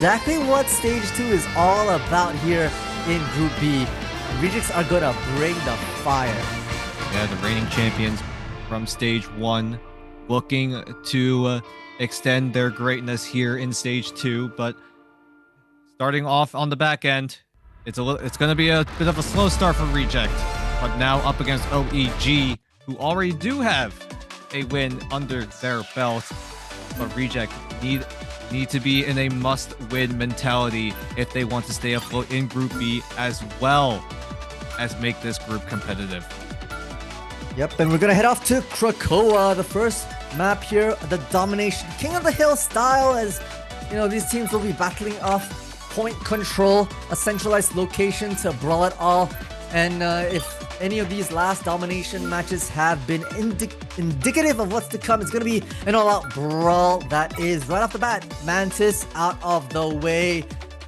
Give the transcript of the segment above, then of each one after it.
exactly what Stage 2 is all about here in Group B. Rejects are gonna bring the fire. Yeah, the reigning champions from Stage 1 looking to extend their greatness here in Stage 2, but starting off on the back end, it's going to be a bit of a slow start for Reject, but now up against OEG, who already do have a win under their belt, but Reject need to be in a must-win mentality if they want to stay afloat in Group B as well as make this group competitive. Yep, and we're gonna head off to Krakoa, the first map here, the domination King of the Hill style, as you know, these teams will be battling off point control, a centralized location to brawl it all. And if any of these last domination matches have been indicative of what's to come, it's gonna be an all-out brawl. That is right off the bat, Mantis out of the way.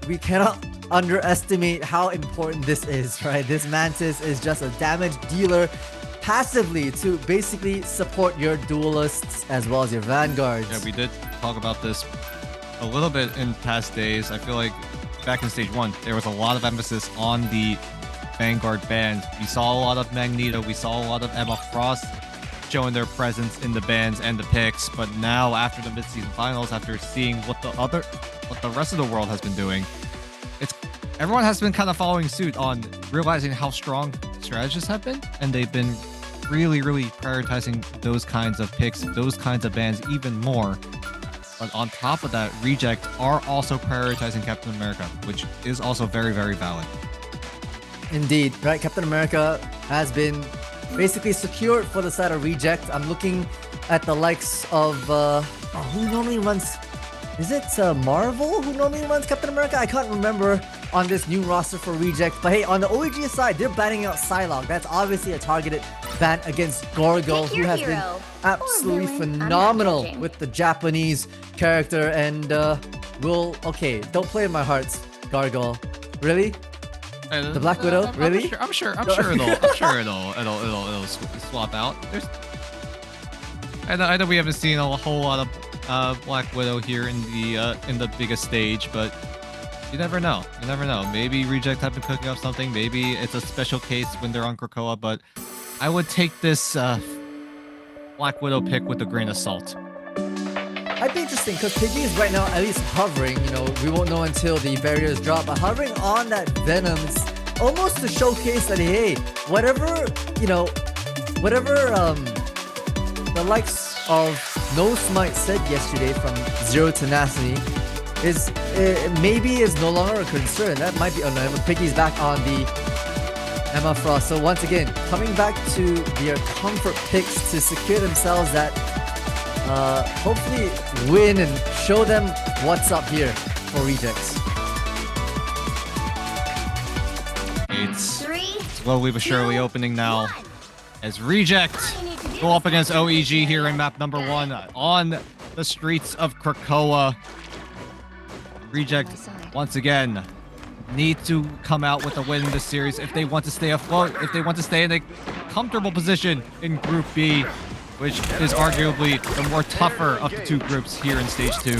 We cannot underestimate how important this is, right? This Mantis is just a damage dealer passively to basically support your duelists as well as your vanguards. Yeah, we did talk about this a little bit in past days. I feel like back in Stage 1, there was a lot of emphasis on the Vanguard band. We saw a lot of Magneto, we saw a lot of Emma Frost showing their presence in the bands and the picks, but now after the mid-season finals, after seeing what the rest of the world has been doing, everyone has been kind of following suit on realizing how strong strategists have been, and they've been really prioritizing those kinds of picks, those kinds of bands even more. But on top of that, Reject are also prioritizing Captain America, which is also very valid. Indeed, right? Captain America has been basically secured for the side of Reject. I'm looking at the likes of who normally runs. Is it Marvel who normally runs Captain America? I can't remember on this new roster for Reject. But hey, on the OEG side, they're banning out Psylocke. That's obviously a targeted ban against Gorgo, who has been absolutely phenomenal with the Japanese character. And okay, don't play in my hearts, Gargoyle. Really? The Black Widow? Really? I'm sure it'll swap out. I know we haven't seen a whole lot of Black Widow here in the biggest stage, but you never know. You never know. Maybe Reject have been cooking up something. Maybe it's a special case when they're on Krakoa, but I would take this Black Widow pick with a grain of salt. I'd be interesting because Piggy is right now at least hovering. You know, we won't know until the barriers drop, but hovering on that Venom, it's almost to showcase that hey, whatever the likes of No Smite said yesterday from Zero Tenacity is maybe is no longer a concern. That might be Piggy's back on the Emma Frost. So once again, coming back to their comfort picks to secure themselves that hopefully win and show them what's up here for Rejects. It's slowly but surely opening now as Reject go up against OEG here in map number 1 on the streets of Krakoa. Reject once again need to come out with a win in this series if they want to stay afloat, if they want to stay in a comfortable position in Group B, which is arguably the more tougher of the two groups here in Stage 2.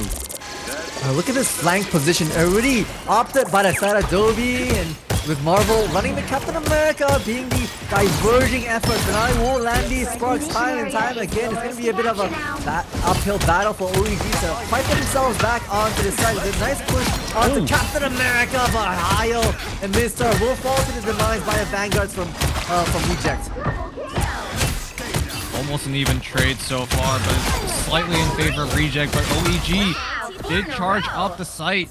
Look at this flank position, already opted by the side of Dobby, and with Marvel running the Captain America being the diverging efforts, and I will land these sparks time and time again. It's going to be a bit of a uphill battle for OEG to fight themselves back onto the side. With a nice push onto Captain America, but Hyle and Midstar will fall to the demise by the Vanguards from Reject. Almost an even trade so far, but slightly in favor of Reject, but OEG did charge up the site,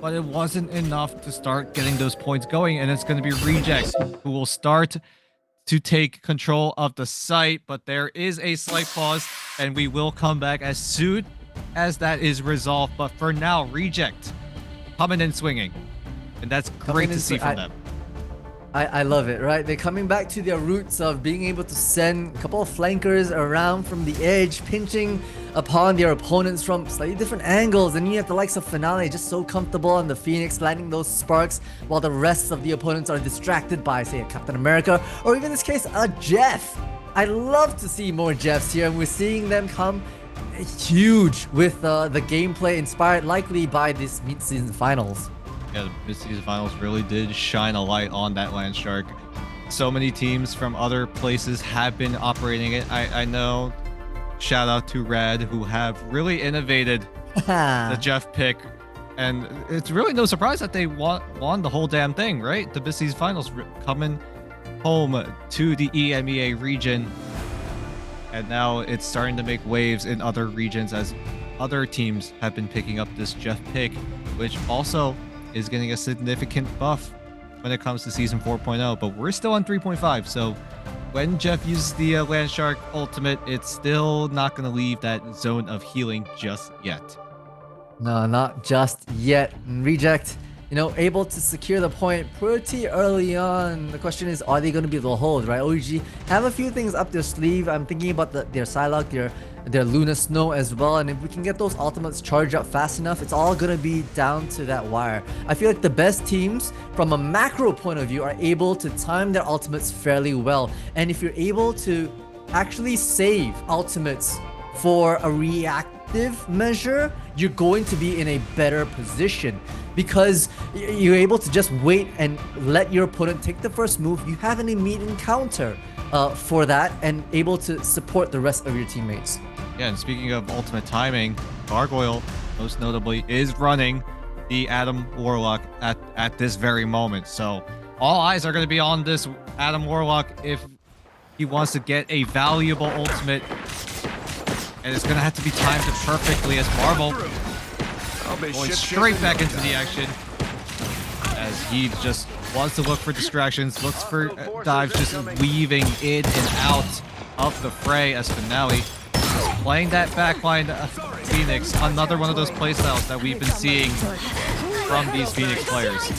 but it wasn't enough to start getting those points going, and it's going to be Reject who will start to take control of the site, but there is a slight pause, and we will come back as soon as that is resolved. But for now, Reject coming in swinging, and that's great to see from them. I love it, right? They're coming back to their roots of being able to send a couple of flankers around from the edge, pinching upon their opponents from slightly different angles. And you have the likes of Finale just so comfortable on the Phoenix, landing those sparks while the rest of the opponents are distracted by, say, a Captain America, or even in this case, a Jeff. I love to see more Jeffs here, and we're seeing them come huge with the gameplay inspired likely by this mid-season finals. Yeah, the mid-season finals really did shine a light on that Land Shark. So many teams from other places have been operating it. I know. Shout out to Red, who have really innovated the Jeff pick. And it's really no surprise that they won the whole damn thing, right? The mid-season finals coming home to the EMEA region. And now it's starting to make waves in other regions as other teams have been picking up this Jeff pick, which also is getting a significant buff when it comes to Season 4.0. But we're still on 3.5, so when Jeff uses the Land Shark ultimate, it's still not going to leave that zone of healing just yet. No, not just yet. Reject, able to secure the point pretty early on. The question is, are they going to be able to hold, right? OEG have a few things up their sleeve. I'm thinking about their Psylocke, their Luna Snow as well. And if we can get those ultimates charged up fast enough, it's all going to be down to that wire. I feel like the best teams, from a macro point of view, are able to time their ultimates fairly well. And if you're able to actually save ultimates for a reactive measure, you're going to be in a better position because you're able to just wait and let your opponent take the first move. You have an immediate counter for that and able to support the rest of your teammates. Yeah, and speaking of ultimate timing, Gargoyle, most notably, is running the Adam Warlock at this very moment. So all eyes are going to be on this Adam Warlock if he wants to get a valuable ultimate. And it's going to have to be timed perfectly as Marvel going straight back into the action as he just wants to look for distractions, looks for dives, just weaving in and out of the fray as Finale playing that backline Phoenix, another one of those playstyles that we've been seeing from these Phoenix players.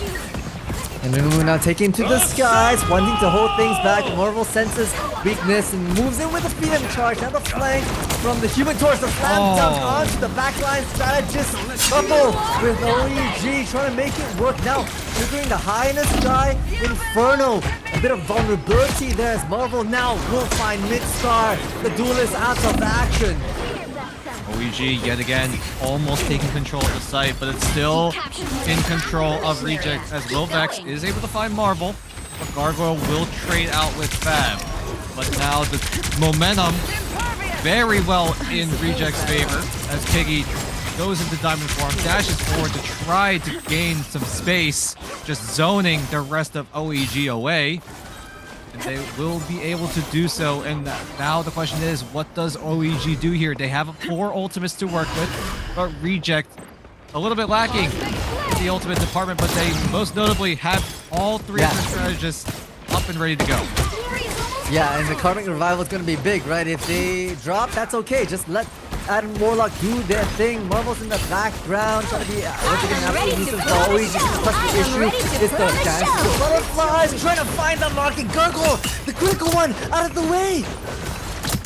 And Nunu now taking to the skies, wanting to hold things back. Marvel senses weakness and moves in with the Phoenix charge. Now the flank from the Human Torch, the slam dunk onto the backline strategist. Couple with OEG trying to make it work now. Triggering the high in the sky. Inferno. A bit of vulnerability there as Marvel now will find Midstar. The duelist out of action. OEG yet again almost taking control of the site, but it's still in control of Reject as Wilvex is able to find Marvel, but Gargoyle will trade out with Fab. But now the momentum very well in Reject's favor as Piggy goes into diamond form, dashes forward to try to gain some space, just zoning the rest of OEG away. And they will be able to do so. And now the question is, what does OEG do here? They have 4 ultimates to work with, but Reject a little bit lacking in the ultimate department, but they most notably have all 3 of their strategists up and ready to go. Yeah, and the Karmic Revival is going to be big, right? If they drop, that's okay. Just let Adam Warlock do their thing. Marvel's in the background, trying to be absolutely nuisance for OEG. The issue is the dance of the butterflies, trying to find the marking. Gargoyle, the critical one, out of the way.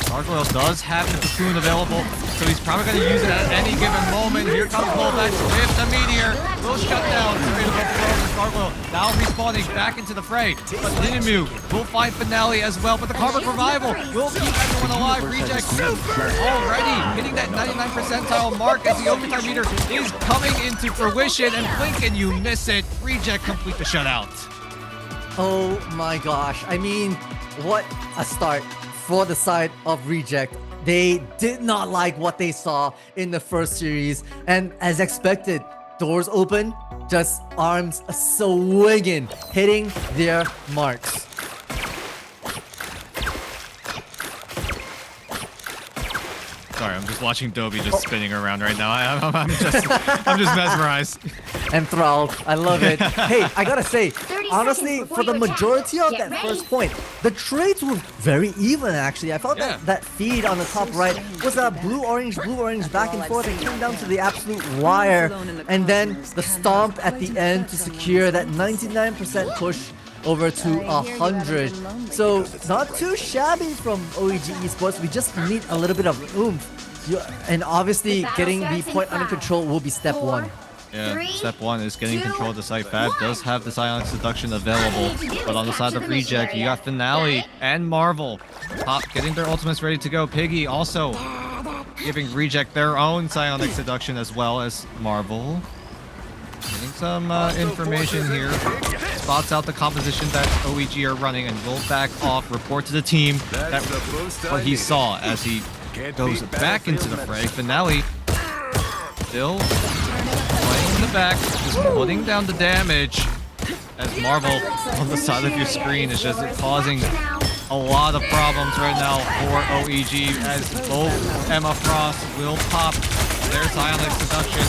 Gargoyle does have the cocoon available, so he's probably going to use it at any given moment. Here comes Volvex with the meteor. Will shut down. Gargoyle now respawning back into the fray. But Ninimu will find Finale as well, but the Karmic Revival will keep everyone alive. Reject already hitting that 99 percentile mark as the overtime meter is coming into fruition. And blink and you miss it. Reject complete the shutout. Oh my gosh. I mean, what a start for the side of Reject. They did not like what they saw in the first series, and as expected, doors open, just arms swinging, hitting their marks. Sorry, I'm just watching Dobby just spinning around right now. I'm just mesmerized. Enthralled. I love it. Hey, I gotta say, honestly, for the majority of that first point, the trades were very even, actually. I felt that feed on the top right was a blue-orange back and forth. It came down to the absolute wire. And then the stomp at the end to secure that 99% push over to 100. So not too shabby from OEG Esports. We just need a little bit of oomph. And obviously getting the point under control will be step 1. Yeah, step 1 is getting control of the site. Fab does have the Psionic Seduction available, but on the side of Reject, you got Finale and Marvel. Pop getting their ultimates ready to go. Piggy also giving Reject their own Psionic Seduction as well as Marvel. Getting some information here. Spots out the composition that OEG are running and will back off. Report to the team that what he saw as he goes back into the fray. Finale still playing in the back, just putting down the damage as Marvel on the side of your screen is just causing a lot of problems right now for OEG as both Emma Frost will pop their Psionic Seduction.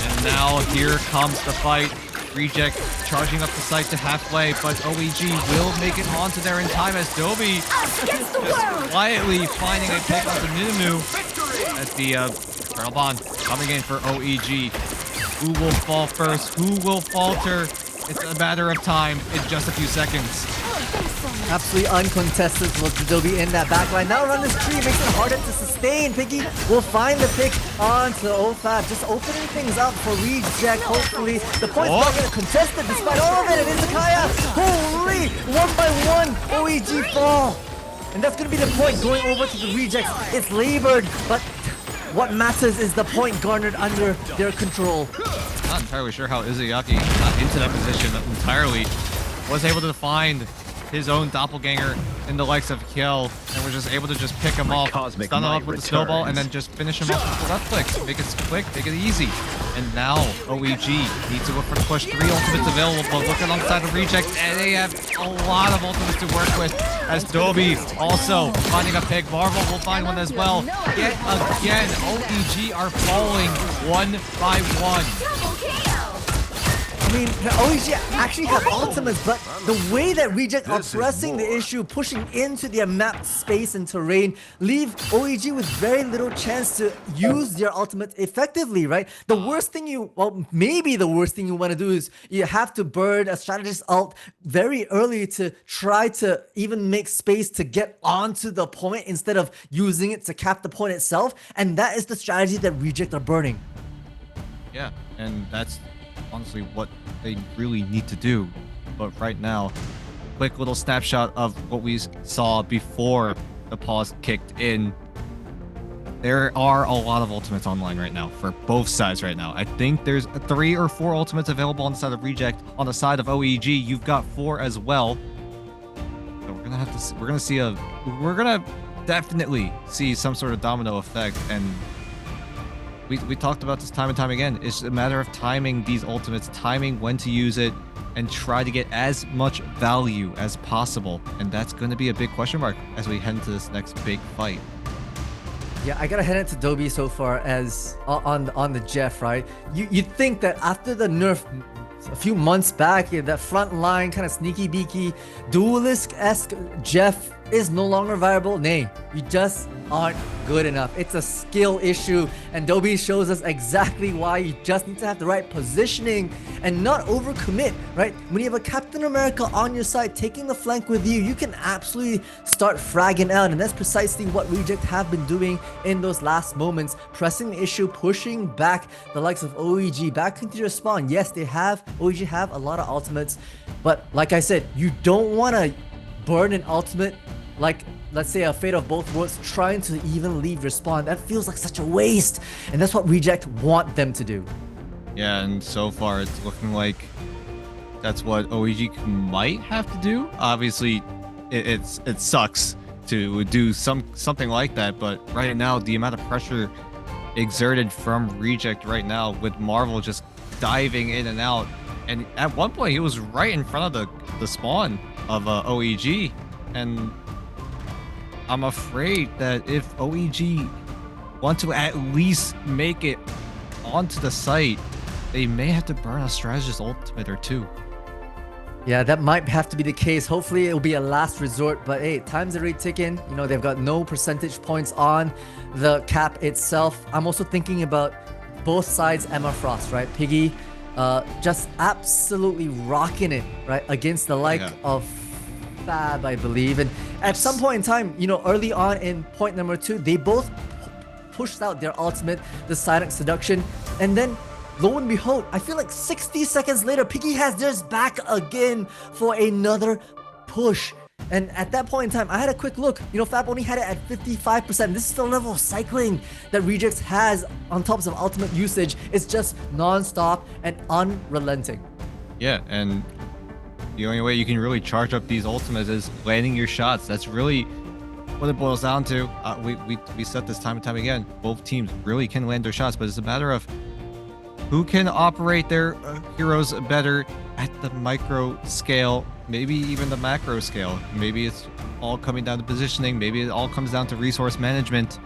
And now here comes the fight. Reject charging up the site to halfway, but OEG will make it onto there in time as Dobby just quietly finding a pick onto Nunu as the Turtle Bond coming in for OEG. Who will fall first? Who will falter? It's a matter of time in just a few seconds. Absolutely uncontested with Adobe in that backline. Now around this tree makes it harder to sustain. Piggy will find the pick onto OFAB, just opening things up for Reject. Hopefully the point's not going to contest it despite all of it. And Izakaya, holy, 1 by 1, OEG fall. And that's going to be the point going over to the Rejects. It's labored, but what matters is the point garnered under their control. Not entirely sure how Izayaki got into that position entirely. Was able to find his own doppelganger in the likes of Kiel, and was just able to just pick him off, stun him up with the snowball, and then just finish him off with the left click. Make it quick, make it easy. And now OEG needs to look for the push. 3 ultimates available, but look alongside the Reject, and they have a lot of ultimates to work with. As Dobby also finding a pick. Marvel will find one as well. Yet again, OEG are falling 1 by 1. I mean, the OEG actually have ultimates, but the way that Reject are pressing the issue, pushing into their map space and terrain, leave OEG with very little chance to use their ultimate effectively, right? The worst thing maybe the worst thing you want to do is you have to burn a strategist ult very early to try to even make space to get onto the point instead of using it to cap the point itself. And that is the strategy that Reject are burning. Yeah, and that's honestly what they really need to do. But right now, quick little snapshot of what we saw before the pause kicked in. There are a lot of ultimates online right now for both sides right now. I think there's 3 or 4 ultimates available on the side of Reject. On the side of OEG, you've got 4 as well. So we're gonna definitely see some sort of domino effect, and we talked about this time and time again. It's a matter of timing these ultimates, timing when to use it, and try to get as much value as possible. And that's going to be a big question mark as we head into this next big fight. Yeah, I gotta head into Dobby so far as on the Jeff, right? You'd think that after the nerf a few months back, that front line kind of sneaky beaky duelist-esque Jeff is no longer viable. Nay, you just aren't good enough. It's a skill issue, and Dobby shows us exactly why. You just need to have the right positioning and not overcommit, right? When you have a Captain America on your side taking the flank with you, you can absolutely start fragging out, and that's precisely what Reject have been doing in those last moments, pressing the issue, pushing back the likes of OEG back into your spawn. Yes, OEG have a lot of ultimates, but like I said, you don't want to burn an ultimate like, let's say, a Fate of Both Worlds trying to even leave your spawn. That feels like such a waste, and that's what Reject want them to do. Yeah, and so far it's looking like that's what OEG might have to do. Obviously, it sucks to do something like that, but right now the amount of pressure exerted from Reject right now, with Marvel just diving in and out, and at one point he was right in front of the spawn of OEG, and I'm afraid that if OEG want to at least make it onto the site, they may have to burn a strategist ultimate or 2. Yeah, that might have to be the case. Hopefully it'll be a last resort, but hey, time's already ticking. You know, they've got no percentage points on the cap itself. I'm also thinking about both sides. Emma Frost, right? Piggy just absolutely rocking it, right, against the like of Fab, I believe. And at some point in time, you know, early on in point number 2, they both pushed out their ultimate, the Psionic Seduction, and then lo and behold, I feel like 60 seconds later, Piggy has theirs back again for another push. And at that point in time, I had a quick look. You know, Fab only had it at 55%. This is the level of cycling that Rejects has on top of ultimate usage. It's just non-stop and unrelenting. Yeah, and the only way you can really charge up these ultimates is landing your shots. That's really what it boils down to. We said this time and time again. Both teams really can land their shots, but it's a matter of who can operate their heroes better at the micro scale, maybe even the macro scale. Maybe it's all coming down to positioning. Maybe it all comes down to resource management.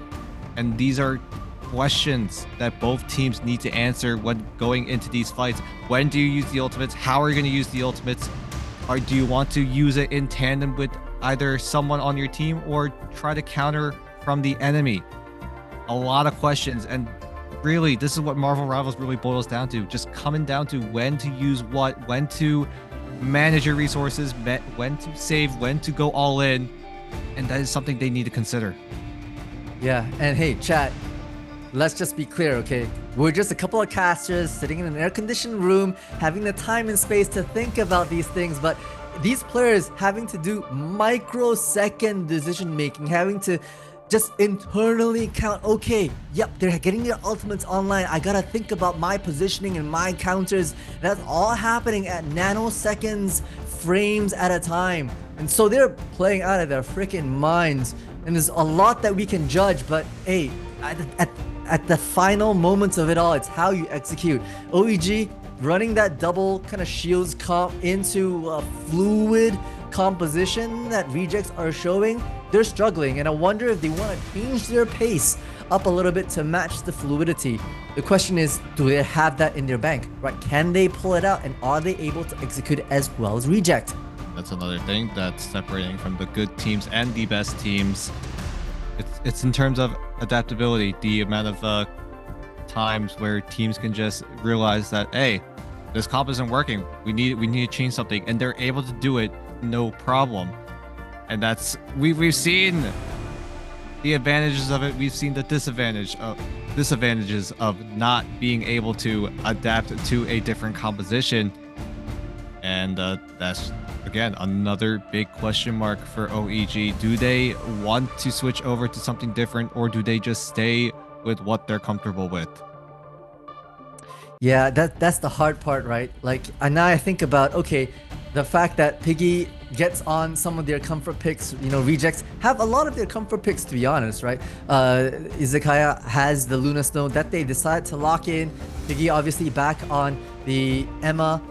And these are questions that both teams need to answer when going into these fights. When do you use the ultimates? How are you going to use the ultimates? Or do you want to use it in tandem with either someone on your team or try to counter from the enemy? A lot of questions, and really, this is what Marvel Rivals really boils down to. Just coming down to when to use what, when to manage your resources, when to save, when to go all in. And that is something they need to consider. Yeah, and hey, chat, let's just be clear, okay? We're just a couple of casters sitting in an air-conditioned room, having the time and space to think about these things, but these players having to do microsecond decision-making, having to just internally count, okay, yep, they're getting their ultimates online. I gotta think about my positioning and my counters. That's all happening at nanoseconds, frames at a time. And so they're playing out of their freaking minds. And there's a lot that we can judge, but hey, at the final moments of it all, it's how you execute. OEG running that double kind of shields comp into a fluid composition that Rejects are showing, they're struggling, and I wonder if they want to change their pace up a little bit to match the fluidity. The question is, do they have that in their bank, right? Can they pull it out, and are they able to execute it as well as Reject? That's another thing that's separating from the good teams and the best teams. It's in terms of adaptability, the amount of times where teams can just realize that, hey, this comp isn't working. We need to change something, and they're able to do it no problem. And that's we've seen the advantages of it. We've seen the disadvantages of not being able to adapt to a different composition. And that's again another big question mark for OEG. Do they want to switch over to something different, or do they just stay with what they're comfortable with? Yeah, that's the hard part, right? Like, and now I think about, okay, the fact that Piggy gets on some of their comfort picks, you know, Rejects have a lot of their comfort picks, to be honest, right? Izakaya has the Luna Snow that they decide to lock in. Piggy obviously back on the Emma.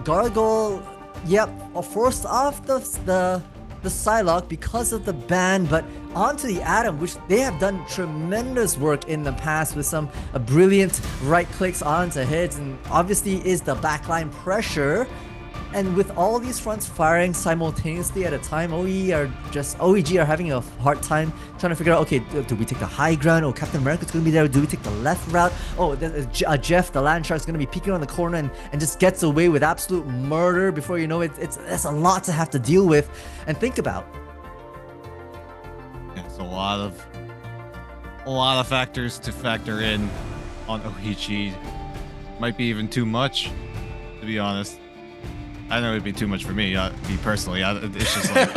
Gargoyle, yep, forced off the Psylocke because of the ban, but onto the Atom, which they have done tremendous work in the past with some brilliant right clicks onto hits, and obviously is the backline pressure. And with all these fronts firing simultaneously at a time, OEG are having a hard time trying to figure out, okay, do we take the high ground? Oh, Captain America's going to be there. Do we take the left route? Oh, Jeff, the Land Shark's going to be peeking around the corner and just gets away with absolute murder before you know it. It's a lot to have to deal with and think about. It's a lot of factors to factor in on OEG. Might be even too much, to be honest. I know it'd be too much for me personally. It's just like,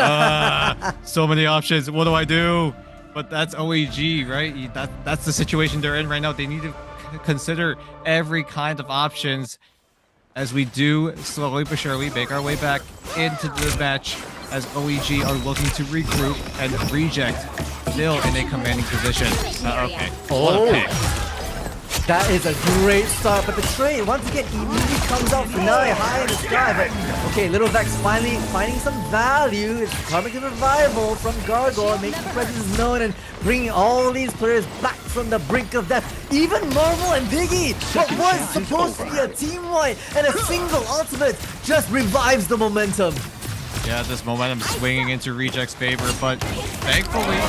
so many options. What do I do? But that's OEG, right? That's the situation they're in right now. They need to consider every kind of options as we do slowly but surely make our way back into the match as OEG are looking to regroup and Reject still in a commanding position. Okay. Oh. What a pick. That is a great start, but the trade once again immediately comes out for Nye high in the sky. But okay, Little Vex finally finding some value. It's karmic revival from Gargoyle, making presence known and bringing all these players back from the brink of death. Even Marvel and Piggy, what was supposed to be a team wipe and a single ultimate, just revives the momentum. Yeah, this momentum swinging into Reject's favor, but thankfully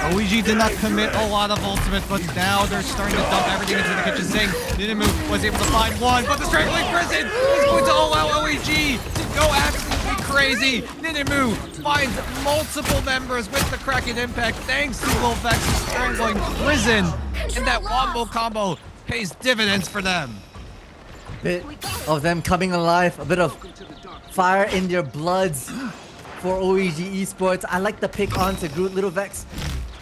OEG did not commit a lot of ultimate, but now they're starting to dump everything into the kitchen sink. Ninimu was able to find one, but the Strangling Prison is going to allow OEG to go absolutely crazy. Ninimu finds multiple members with the Kraken Impact thanks to Wolfex's Strangling Prison, and that wombo combo pays dividends for them. Bit of them coming alive, a bit of fire in their bloods. for OEG Esports. I like the pick onto Groot Little Vex.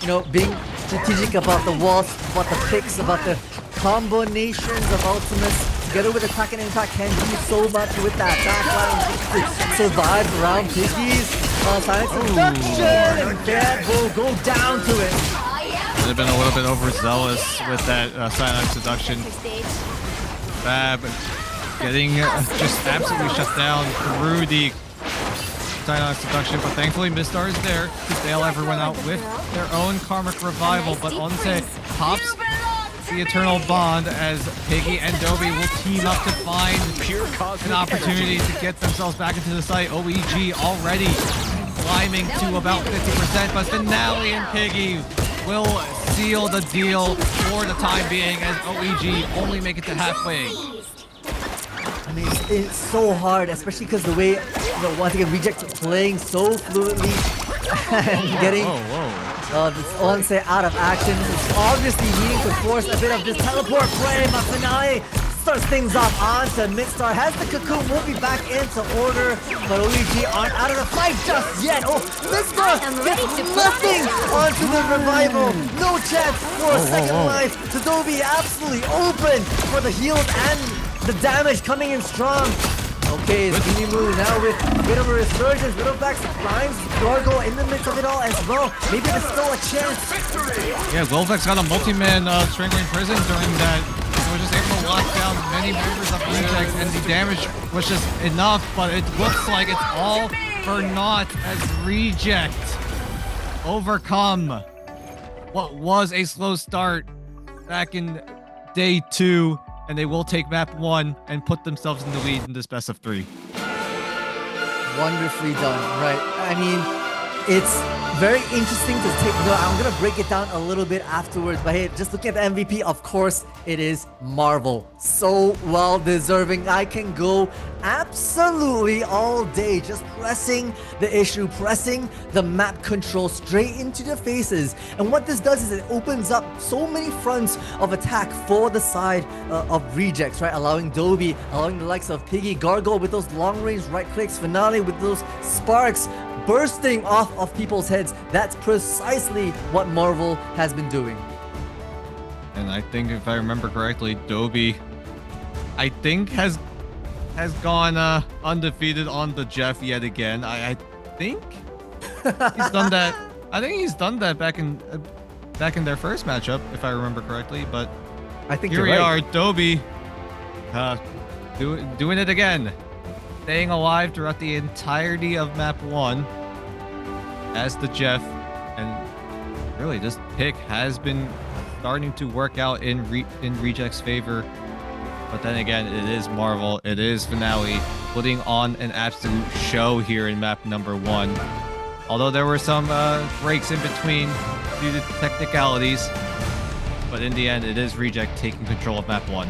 You know, being strategic about the walls, about the picks, about the combinations of ultimates. Together with attack and impact can do so much with that backline to survive around Piggy's silent seduction, and Fab will go down to it. They've been a little bit overzealous with that silent seduction. Fab getting just absolutely shut down through the silent seduction, but thankfully Mistar is there to bail everyone out with their own karmic revival. But Onse pops the eternal bond as Piggy and Dobby will team up to find an opportunity to get themselves back into the site. OEG already climbing to about 50%, but Finale and Piggy will seal the deal for the time being as OEG only make it to halfway. I mean, it's so hard, especially because the way, once again, Reject playing so fluidly and getting this onset out of action. It's obviously needing to force a bit of this teleport play, but Finale starts things off onto Midstar. Has the cocoon, will be back into order, but OEG aren't out of the fight just yet. Oh, Midstar gets nothing onto the revival. No chance for a second life. Todobi absolutely open for the heals and the damage coming in strong. Okay, it's Minimu now with a bit of a resurgence. Littleback finds Gargoyle in the midst of it all as well. Maybe there's still a chance. Yeah, Wilvex got a multi-man strangling prison during that. He was just able to lock down many members of Reject, and the damage was just enough, but it looks like it's all for naught as Reject overcome what was a slow start back in day 2. And they will take map 1 and put themselves in the lead in this best of 3. Wonderfully done, right? I mean, it's very interesting to take. No, I'm gonna break it down a little bit afterwards. But hey, just looking at the MVP, of course, it is Marvel. So well deserving. I can go absolutely all day just pressing the issue, pressing the map control straight into the faces. And what this does is it opens up so many fronts of attack for the side of Rejects, right? Allowing Dobby, allowing the likes of Piggy, Gargoyle with those long range right clicks, Finale with those sparks bursting off of people's heads. That's precisely what Marvel has been doing. And I think, if I remember correctly, Dobby, I think, has gone undefeated on the Jeff yet again. I think he's done that. I think he's done that back in their first matchup, if I remember correctly. But I think here we right. are, Dobby, doing it again, staying alive throughout the entirety of map 1 as the Jeff, and really this pick has been starting to work out in Reject's favor. But then again, it is Marvel, it is Finale, putting on an absolute show here in map number 1. Although there were some breaks in between due to technicalities, but in the end, it is Reject taking control of map 1.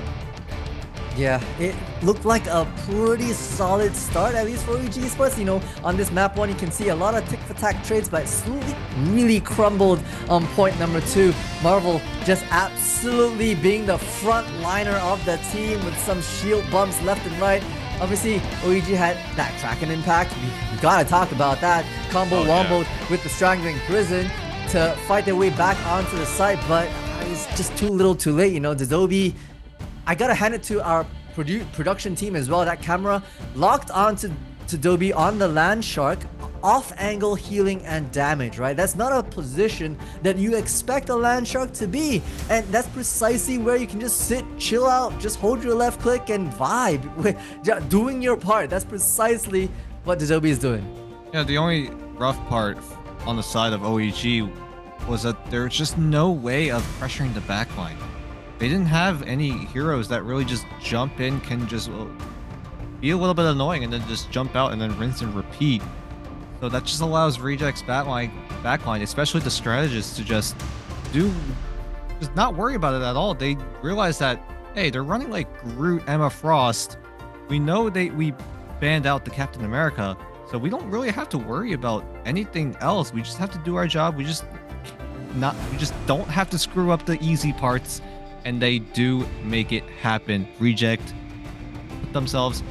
Yeah, it looked like a pretty solid start, at least for OEG Esports. You know, on this map 1, you can see a lot of tick-for-tack trades, but slowly really crumbled on point number 2. Marvel just absolutely being the front liner of the team with some shield bumps left and right. Obviously, OEG had that Kraken impact. We gotta talk about that. Combo womboed with the Strangling Prison to fight their way back onto the site, but it's just too little too late. You know, Dobby, I gotta hand it to our production team as well. That camera locked onto Dobby on the Land Shark, off angle healing and damage, right? That's not a position that you expect a Land Shark to be, and that's precisely where you can just sit, chill out, just hold your left click and vibe with doing your part. That's precisely what Dobby is doing. Yeah, the only rough part on the side of OEG was that there's just no way of pressuring the backline. They didn't have any heroes that really just jump in, can just be a little bit annoying and then just jump out and then rinse and repeat. So that just allows Reject's backline, especially the strategists, to just not worry about it at all. They realize that, hey, they're running like Groot, Emma Frost. We know we banned out the Captain America, so we don't really have to worry about anything else. We just have to do our job. We just don't have to screw up the easy parts. And they do make it happen. Reject put themselves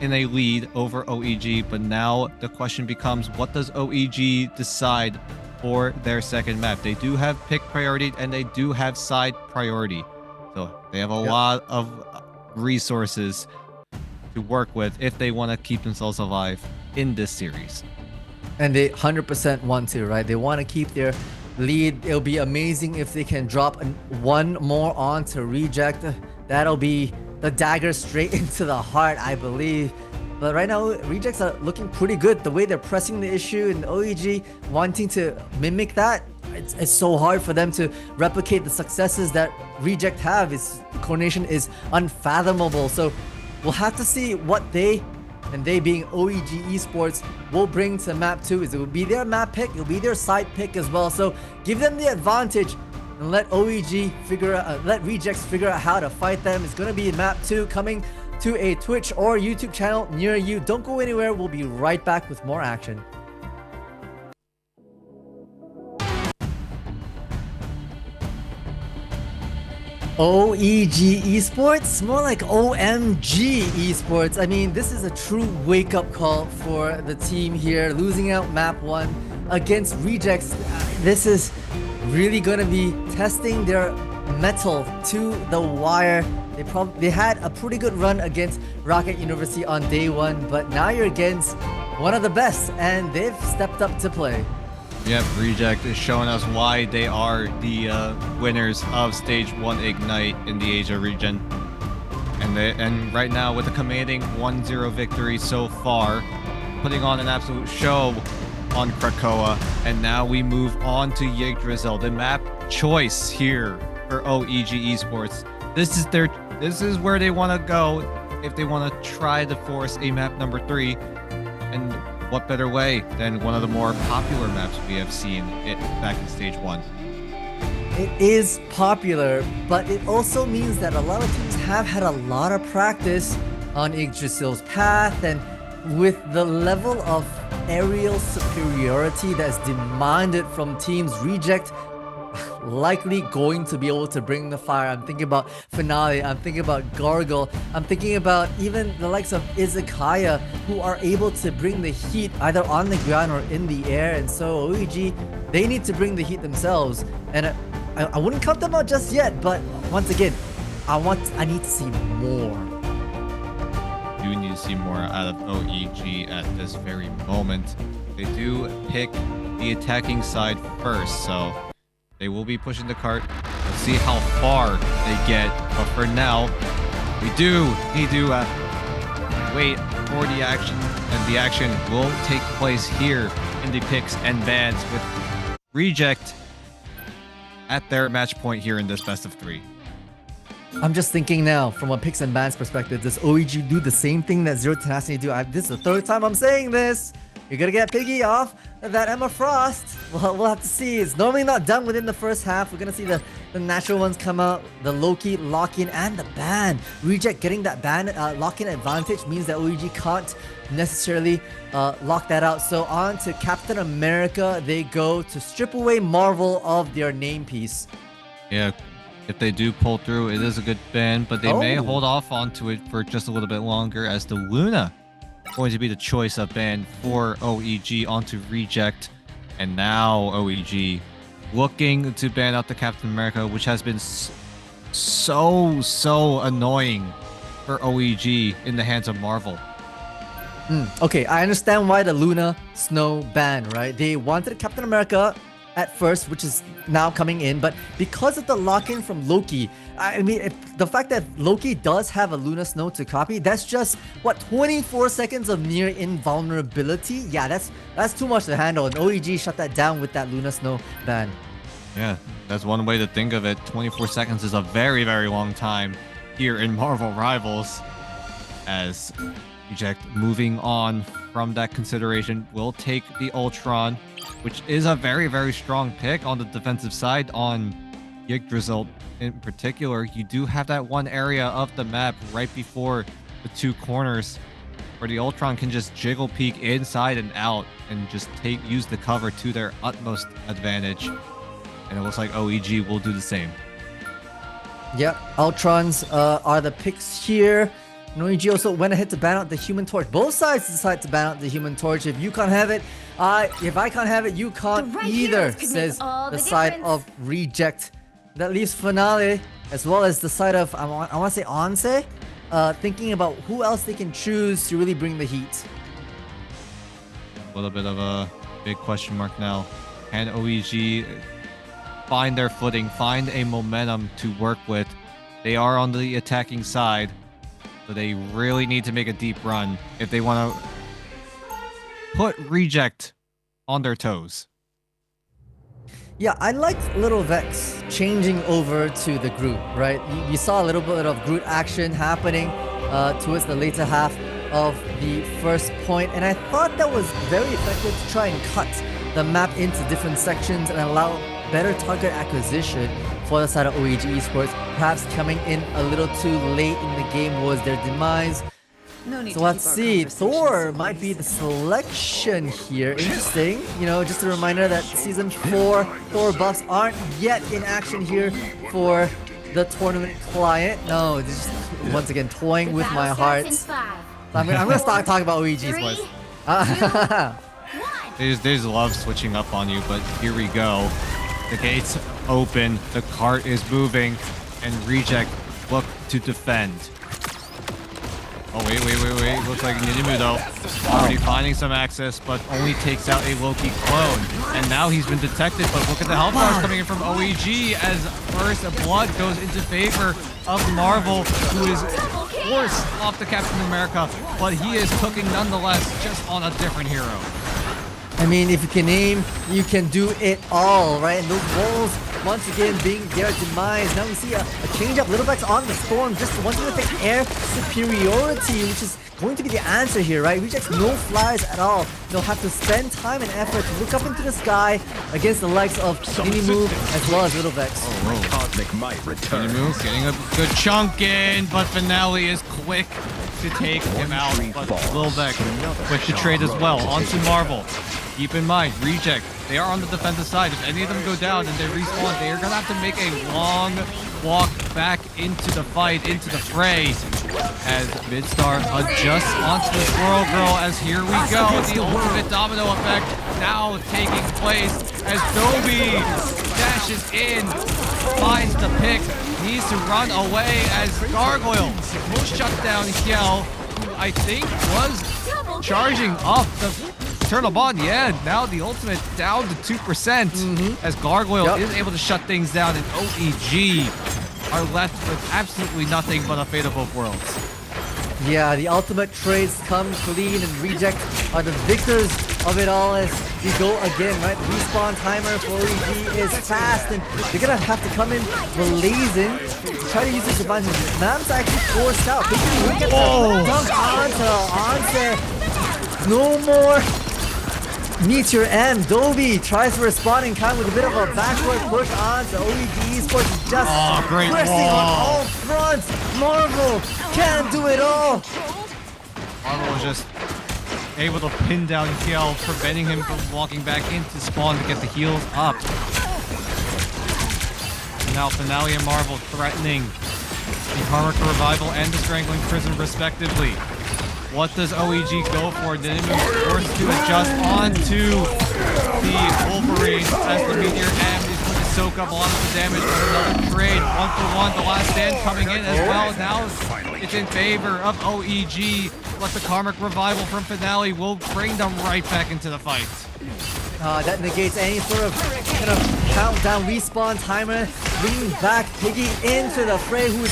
in a lead over OEG, but now the question becomes, what does OEG decide for their second map? They do have pick priority and they do have side priority. So they have a lot of resources to work with if they want to keep themselves alive in this series. And they 100% want to, right? They want to keep their lead. It'll be amazing if they can drop one more on to Reject. That'll be the dagger straight into the heart, I believe. But right now, Rejects are looking pretty good. The way they're pressing the issue and OEG wanting to mimic that, it's so hard for them to replicate the successes that Reject have. Its coordination is unfathomable. So we'll have to see what they, and they being OEG Esports, will bring to map 2. It will be their map pick, it'll be their side pick as well. So give them the advantage and let OEG figure out, let Rejects figure out how to fight them. It's gonna be map 2 coming to a Twitch or YouTube channel near you. Don't go anywhere. We'll be right back with more action. OEG Esports? More like OMG Esports. I mean, this is a true wake-up call for the team here. Losing out map 1 against Rejects. This is really gonna be testing their metal to the wire. They had a pretty good run against Rocket University on day 1, but now you're against one of the best, and they've stepped up to play. Yep, Reject is showing us why they are the winners of Stage 1 Ignite in the Asia region. And right now, with a commanding 1-0 victory so far, putting on an absolute show on Krakoa. And now we move on to Yggdrasil, the map choice here for OEG Esports. This is where they want to go if they want to try to force a map number 3. And what better way than one of the more popular maps we have seen back in Stage 1. It is popular, but it also means that a lot of teams have had a lot of practice on Yggdrasil's path, and with the level of aerial superiority that's demanded from teams, Reject likely going to be able to bring the fire. I'm thinking about Finale, I'm thinking about Gargle, I'm thinking about even the likes of Izakaya, who are able to bring the heat either on the ground or in the air. And so OEG, they need to bring the heat themselves, and I wouldn't count them out just yet, but once again, I need to see more. You need to see more out of OEG at this very moment. They do pick the attacking side first, so they will be pushing the cart. Let's see how far they get. But for now, we do need to wait for the action. And the action will take place here in the picks and bans with Reject at their match point here in this best of 3. I'm just thinking now, from a picks and bans perspective, does OEG do the same thing that Zero Tenacity do? This is the 3rd time I'm saying this. You're gonna get Piggy off that Emma Frost. Well, we'll have to see. It's normally not done within the first half. We're gonna see the natural ones come out, the Loki lock-in and the ban. Reject getting that ban lock-in advantage means that OEG can't necessarily lock that out. So on to Captain America they go to strip away Marvel of their name piece. Yeah, if they do pull through, it is a good ban, but they may hold off onto it for just a little bit longer, as the Luna going to be the choice of ban for OEG onto Reject. And now OEG looking to ban out the Captain America, which has been so annoying for OEG in the hands of Marvel. Okay, I understand why the Luna Snow ban, right? They wanted Captain America at first, which is now coming in, but because of the lock-in from Loki, I mean, the fact that Loki does have a Luna Snow to copy, that's just, what, 24 seconds of near invulnerability? Yeah, that's too much to handle, and OEG shut that down with that Luna Snow ban. Yeah, that's one way to think of it. 24 seconds is a very long time here in Marvel Rivals, as Reject moving on from that consideration will take the Ultron, which is a very strong pick on the defensive side on Yggdrasil in particular. You do have that one area of the map right before the 2 corners where the Ultron can just jiggle peek inside and out and just use the cover to their utmost advantage. And it looks like OEG will do the same. Yep, Ultrons are the picks here. And OEG also went ahead to ban out the Human Torch. Both sides decided to ban out the Human Torch. If you can't have it, if I can't have it, you can't either, says the side of Reject. That leaves Finale, as well as the side of, I want to say Onse, thinking about who else they can choose to really bring the heat. A little bit of a big question mark now. Can OEG find their footing, find a momentum to work with? They are on the attacking side, so they really need to make a deep run if they want to put Reject on their toes. Yeah, I liked Little Vex changing over to the Groot, right? You saw a little bit of Groot action happening towards the later half of the first point, and I thought that was very effective to try and cut the map into different sections and allow better target acquisition for the side of OEG Esports. Perhaps coming in a little too late in the game was their demise. No need So to let's keep our see, conversations Thor might be the selection here. Interesting, you know, just a reminder that Season 4 Thor buffs aren't yet in action here for the tournament client. No, it's just once again toying with my heart. So I'm gonna start talking about OEG's boys. They just love switching up on you, but here we go. The gates open, the cart is moving, and Reject look to defend. Oh, wait. Looks like Ninimu, though, already finding some access, but only takes out a Loki clone. And now he's been detected, but look at the health bars coming in from OEG as first blood goes into favor of Marvel, who is forced off the Captain America, but he is cooking nonetheless, just on a different hero. I mean, if you can aim, you can do it all, right? And those walls, once again, being their demise. Now we see a change-up. Little Vex on the Storm, just wanting to take air superiority, which is going to be the answer here, right? Rejects no flyers at all. They'll have to spend time and effort to look up into the sky against the likes of Ninimu as well as Little Vex. Oh, cosmic might return. Ninimu getting a good chunk in, but Finale is quick to take him out. But Lil Vex quick to trade as well onto Marvel. Keep in mind, Reject, they are on the defensive side. If any of them go down and they respawn, they are going to have to make a long walk back into the fight, into the fray. As Midstar adjusts onto the Squirrel Girl, as here we go. The ultimate domino effect now taking place as Dobie dashes in, finds the pick, needs to run away as Gargoyle will shut down Hyel, who I think was charging off the Eternal Bond. Yeah, now the ultimate down to 2% as Gargoyle is able to shut things down, and OEG are left with absolutely nothing but a Fate of Both Worlds. Yeah, the ultimate trades come clean, and Reject are the victors of it all as we go again, right? The respawn timer for OEG is fast, and they're gonna have to come in blazing to try to use this advantage. Mam's actually forced out. They can look at the dunk onto. No more Meteor M. Dobie tries to respond in kind with a bit of a backward push on. So OEG Esports is just pressing on all fronts. Marvel can't do it all. Marvel was just able to pin down Hyel, preventing him from walking back into spawn to get the heals up. Now Finale and Marvel threatening the Karmic Revival and the Strangling Prison respectively. What does OEG go for? Ninimu forced to adjust onto the Wolverine as the Meteor M is going to soak up a lot of the damage with another trade. 1-for-1, the last stand coming in as well. Now it's in favor of OEG, but the Karmic Revival from Finale will bring them right back into the fight. That negates any sort of kind of countdown respawn timer, bringing back Piggy into the fray, who's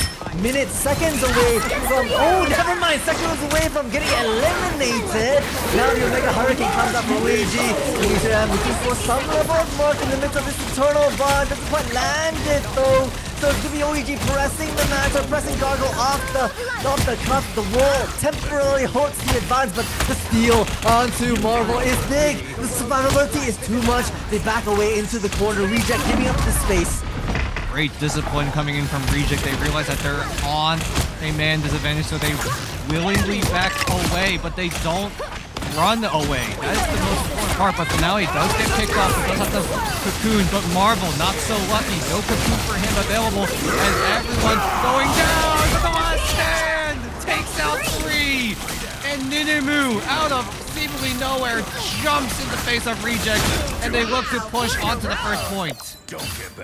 seconds away from, oh, never mind, seconds away from getting eliminated. Now the Omega Hurricane comes up for OEG. Looking for some level of mark in the midst of this Eternal Bond. Doesn't quite land it though. So it's going to be OEG pressing the match, or pressing Gargoyle off the cuff. The wall temporarily holds the advance, but the steal onto Marvel is big. The survivability is too much. They back away into the corner. Reject giving up the space. Great discipline coming in from Reject. They realize that they're on a man disadvantage, so they willingly back away, but they don't run away. That is the most important part, but Finale does get picked off. He does have the cocoon, but Marvel not so lucky. No cocoon for him available as everyone's going down to the last stand. Takes down 3. And Ninimu, out of seemingly nowhere, jumps in the face of Reject. And they look to push onto the first point.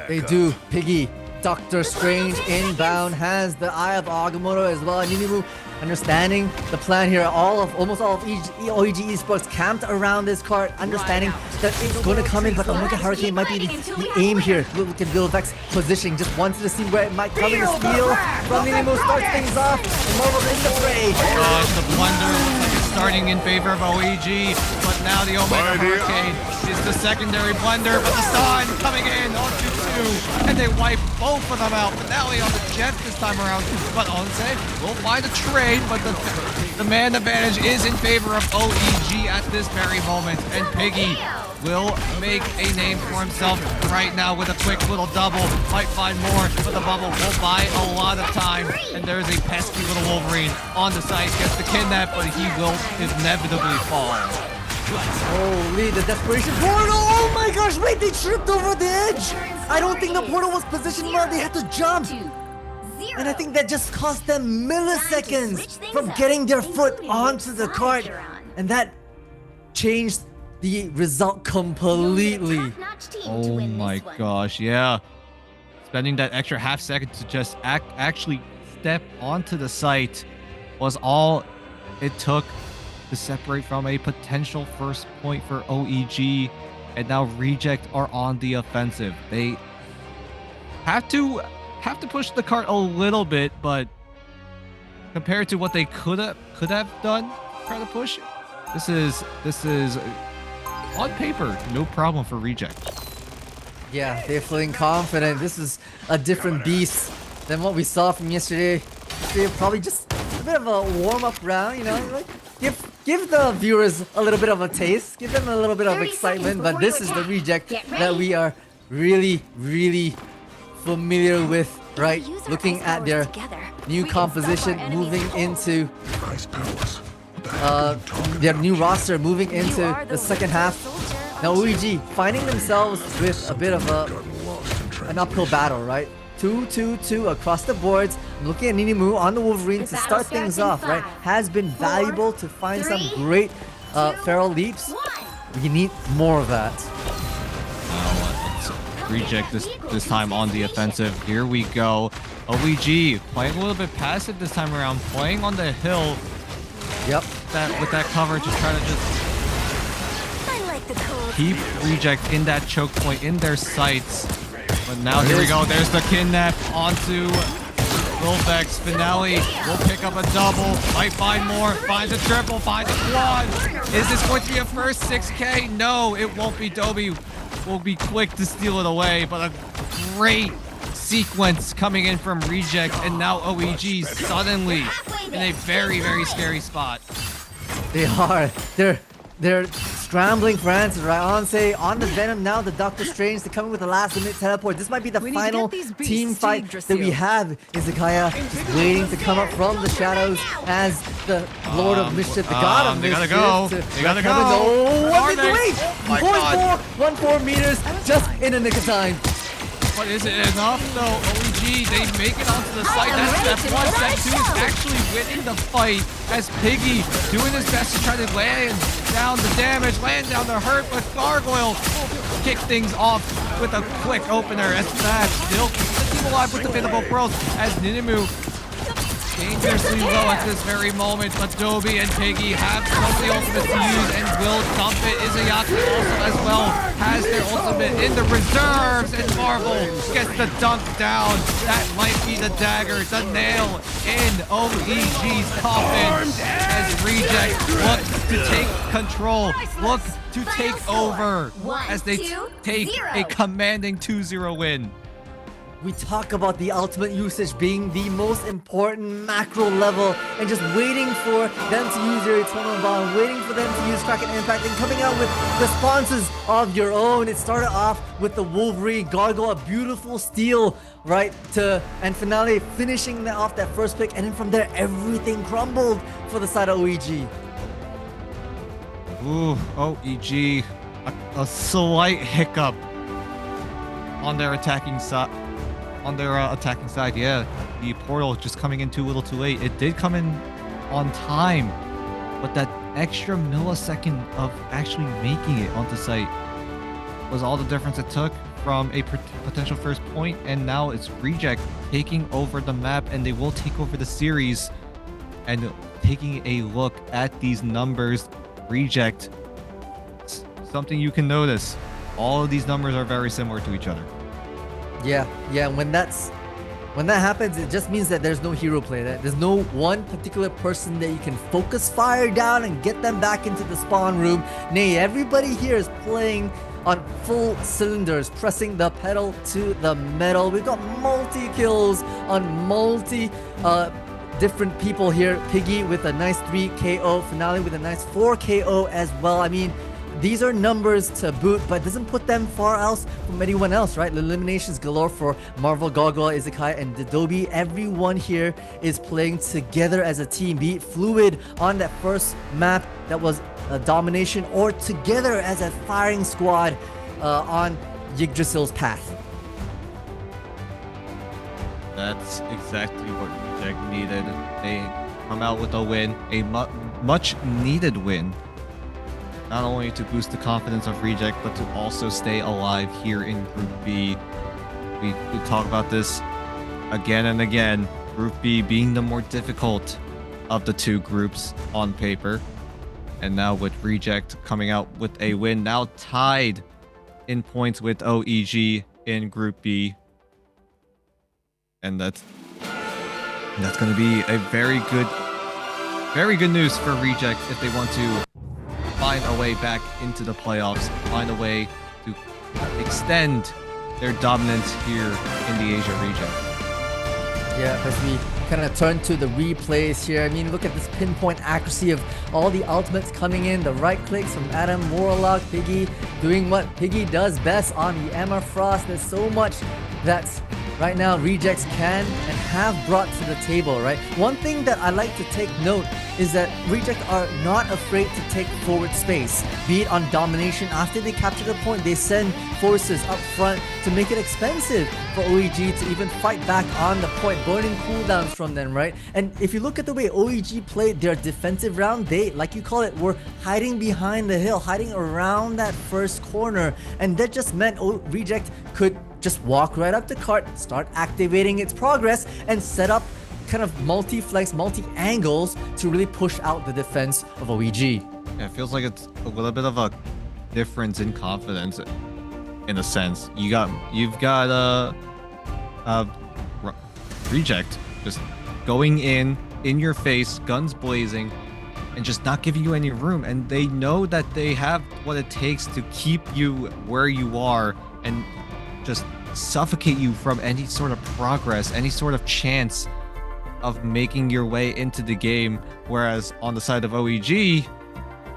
They do. Piggy, Doctor Strange inbound, has the Eye of Agamotto as well. Ninimu understanding the plan here. Almost all of OEG Esports camped around this cart, understanding that it's going to come in, but Omega Hurricane might be the aim here. Look at Uwinks positioning, just wanted to see where it might come in. The steal from Ninimu starts things off, and Marvel's in the fray. Gosh, the blunder looks like it's starting in favor of OEG, but now the Omega Hurricane is the secondary blunder, but the Sun coming in on 2-2, and they wipe both of them out. Finale on the Jets this time around, but Onse will find a trade, but the man advantage is in favor of OEG at this very moment, and Piggy will make a name for himself right now with a quick little double. Might find more, but the bubble will buy a lot of time. And there's a pesky little Wolverine on the side, gets the kidnap, but he will inevitably fall. Holy, the desperation portal! Oh my gosh, wait, they tripped over the edge! I don't think the portal was positioned well, they had to jump! And I think that just cost them milliseconds from getting their foot onto the cart. And that changed the result completely. Oh my gosh, yeah. Spending that extra half second to just actually step onto the site was all it took to separate from a potential first point for OEG. And now Reject are on the offensive. They have to push the cart a little bit, but compared to what they could have done, try to push, this is on paper no problem for Reject. Yeah, they're feeling confident. This is a different beast than what we saw from yesterday. They're probably just a bit of a warm-up round, you know, like give the viewers a little bit of a taste, give them a little bit of excitement. But this is the Reject that we are really familiar with, right? Looking at their new composition, moving into their new roster, moving into the second half. Now OEG finding themselves with a bit of an uphill battle, right? 2-2-2 across the boards. Looking at Ninimu on the Wolverine to start things off, right? Has been valuable to find some great feral leaps. We need more of that. Reject this time on the offensive. Here we go. OEG playing a little bit passive this time around, playing on the hill. Yep. With that cover to try to just keep Reject in that choke point, in their sights. But now here we go. There's the kidnap onto Wilvex. Finale will pick up a double. Might find more. Finds a triple. Finds a quad. Is this going to be a first 6K? No, it won't be. Dobie will be quick to steal it away. But a great sequence coming in from Reject. And now OEG suddenly in a very scary spot. They are. They're scrambling for answers, right? Onse on the Venom now, the Doctor Strange, they're coming with the last minute teleport. This might be the final team fight that we have. Izakaya just waiting to come up from the shadows as the Lord of Mischief, the God of Mischief. They gotta go. They gotta go. Oh, what did they wait? My God. 4 meters just in the nick of time. But is it enough though? OEG, they make it onto the site. That's step 1. Step 2 is actually winning the fight as Piggy doing his best to try to land down the damage, land down the hurt, but Gargoyle will kick things off with a quick opener as Smash still keeps the team alive with the Pinnacle Pearls as Ninimu dangerously low at this very moment, but Dobie and Piggy have the ultimate to use and will dump it. Izayaki also as well has their ultimate in the reserves, and Marvel gets the dunk down. That might be the dagger, the nail in OEG's coffin as Reject look to take control, look to take over as they take a commanding 2-0 win. We talk about the ultimate usage being the most important macro level and just waiting for them to use their Eternal Bond, waiting for them to use Kraken Impact and coming out with responses of your own. It started off with the Wolverine Gargoyle, a beautiful steal, right? And Finale finishing off that first pick, and then from there everything crumbled for the side of OEG. Ooh, OEG, a slight hiccup on their attacking side. On their attacking side, yeah, the portal just coming in too little too late. It did come in on time. But that extra millisecond of actually making it onto site was all the difference it took from a potential first point, and now it's Reject taking over the map, and they will take over the series. And taking a look at these numbers, Reject, something you can notice, all of these numbers are very similar to each other. Yeah, when that happens, it just means that there's no hero play. That there's no one particular person that you can focus fire down and get them back into the spawn room. Nay, everybody here is playing on full cylinders, pressing the pedal to the metal. We've got multi-kills on multi different people here. Piggy with a nice 3 KO, Finale with a nice 4 KO as well. I mean, these are numbers to boot, but doesn't put them far else from anyone else, right? Eliminations galore for Marvel, Goggle, Izakai, and Dodobi. Everyone here is playing together as a team, be it Fluid on that first map that was a domination, or together as a firing squad on Yggdrasil's path. That's exactly what Reject needed. They come out with a win, a much needed win. Not only to boost the confidence of Reject, but to also stay alive here in Group B. We talk about this again and again. Group B being the more difficult of the two groups on paper. And now with Reject coming out with a win, now tied in points with OEG in Group B. And that's going to be a very good news for Reject if they want to find a way back into the playoffs, find a way to extend their dominance here in the Asia region. Yeah, as we kind of turn to the replays here, I mean, look at this pinpoint accuracy of all the ultimates coming in, the right clicks from Adam, Warlock, Piggy, doing what Piggy does best on the Emma Frost. There's so much that's right now Rejects can and have brought to the table, right? One thing that I like to take note is that Reject are not afraid to take forward space, be it on domination. After they capture the point, they send forces up front to make it expensive for OEG to even fight back on the point, burning cooldowns from them, right? And if you look at the way OEG played their defensive round, they, like you call it, were hiding behind the hill, hiding around that first corner, and that just meant Reject could just walk right up the cart, start activating its progress, and set up kind of multi-flex, multi-angles to really push out the defense of OEG. Yeah, it feels like it's a little bit of a difference in confidence, in a sense. You've got Reject just going in your face, guns blazing, and just not giving you any room. And they know that they have what it takes to keep you where you are and just suffocate you from any sort of progress, any sort of chance of making your way into the game. Whereas on the side of OEG,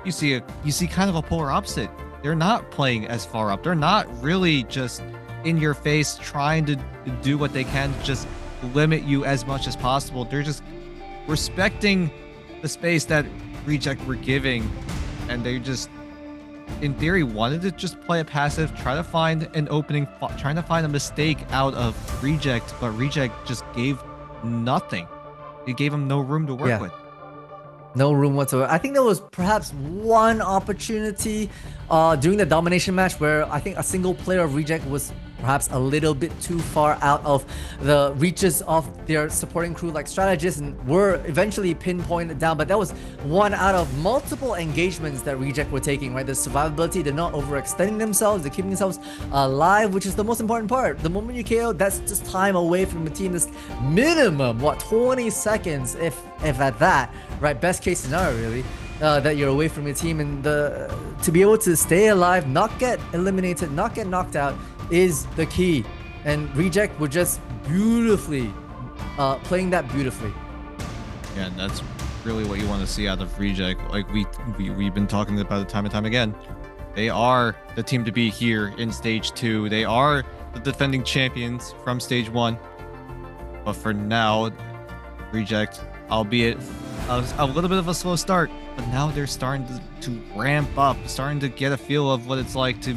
you see kind of a polar opposite. They're not playing as far up. They're not really just in your face trying to do what they can to just limit you as much as possible. They're just respecting the space that Reject were giving, and they just, in theory, wanted to just play a passive, try to find an opening, trying to find a mistake out of Reject, but Reject just gave nothing. It gave him no room to work with. No room whatsoever. I think there was perhaps one opportunity during the domination match where I think a single player of Reject was perhaps a little bit too far out of the reaches of their supporting crew like strategists, and were eventually pinpointed down. But that was one out of multiple engagements that Reject were taking, right? The survivability, they're not overextending themselves, they're keeping themselves alive, which is the most important part. The moment you KO, that's just time away from the team. This minimum, 20 seconds, if at that, right? Best case scenario, really. That you're away from your team, and to be able to stay alive, not get eliminated, not get knocked out is the key. And Reject were just beautifully playing that beautifully. Yeah, and that's really what you want to see out of Reject. Like we've been talking about it time and time again. They are the team to beat here in stage 2. They are the defending champions from stage 1. But for now, Reject, albeit a little bit of a slow start, but now they're starting to ramp up, starting to get a feel of what it's like to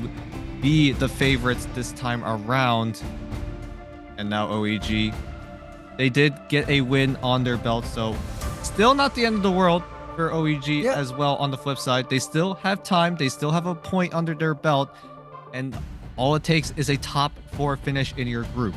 be the favorites this time around. And now OEG, they did get a win on their belt, so Still not the end of the world for OEG Yeah. as well on the flip side. They still have time. They still have a point under their belt. And all it takes is a top 4 finish in your group.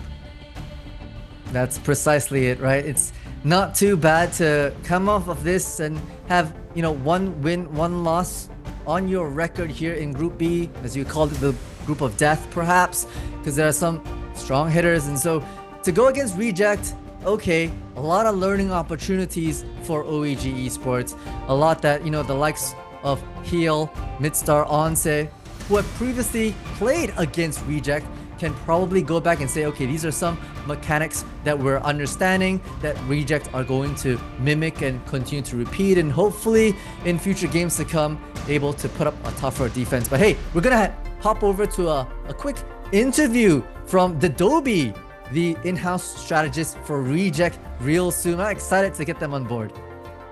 That's precisely it, right? It's not too bad to come off of this and have, 1 win, 1 loss on your record here in Group B, as you called it, the group of death, perhaps, because there are some strong hitters. And so to go against Reject, okay, a lot of learning opportunities for OEG Esports. A lot that, the likes of Heel, Midstar, Onse, who have previously played against Reject, can probably go back and say, okay, these are some mechanics that we're understanding that Reject are going to mimic and continue to repeat, and hopefully in future games to come, able to put up a tougher defense. But hey, we're gonna hop over to a quick interview from Dobby, the in-house strategist for Reject, real soon. I'm excited to get them on board.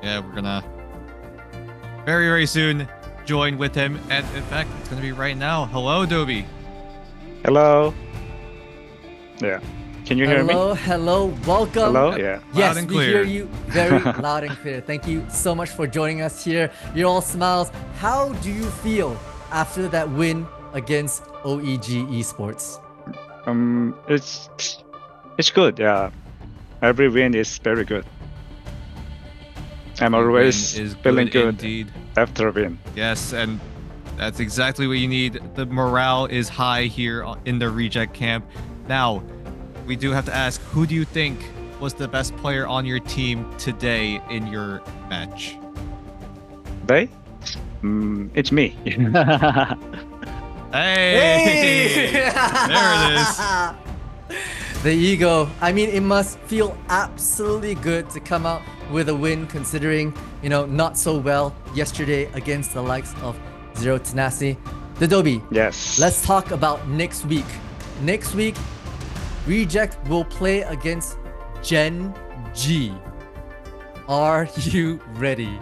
Yeah, we're gonna very, very soon join with him. And in fact, it's gonna be right now. Hello, Dobby. Hello. Yeah. Can you hear me? Hello, welcome. Hello? Yeah. Yes, Loud and we clear. hear you very loud and clear. Thank you so much for joining us here. You're all smiles. How do you feel after that win against OEG Esports? It's good. Yeah. Every win is very good. I'm always Win is feeling good indeed. after a win. Yes, and that's exactly what you need. The morale is high here in the Reject camp. Now, we do have to ask, who do you think was the best player on your team today in your match? They? It's me. Hey! There it is. The ego. I mean, it must feel absolutely good to come out with a win, considering, not so well yesterday against the likes of Zero Tenacity. Dobby, Yes. let's talk about next week. Next week, Reject will play against Gen G. Are you ready?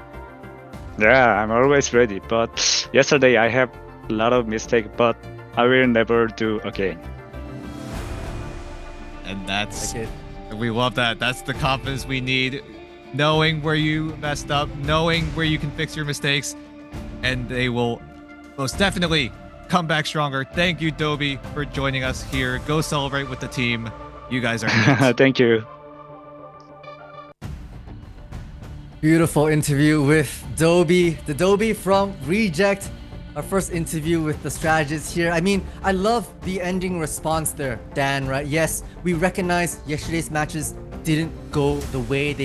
Yeah, I'm always ready. But yesterday I have a lot of mistake, but I will never do again. And that's, Okay. we love that. That's the confidence we need. Knowing where you messed up, knowing where you can fix your mistakes, and they will most definitely come back stronger. Thank you, Dobby, for joining us here. Go celebrate with the team. You guys are it. Thank you. Beautiful interview with Dobby. The Dobby from Reject. Our first interview with the strategist here. I mean, I love the ending response there, Dan, right? Yes, we recognize yesterday's matches didn't go the way they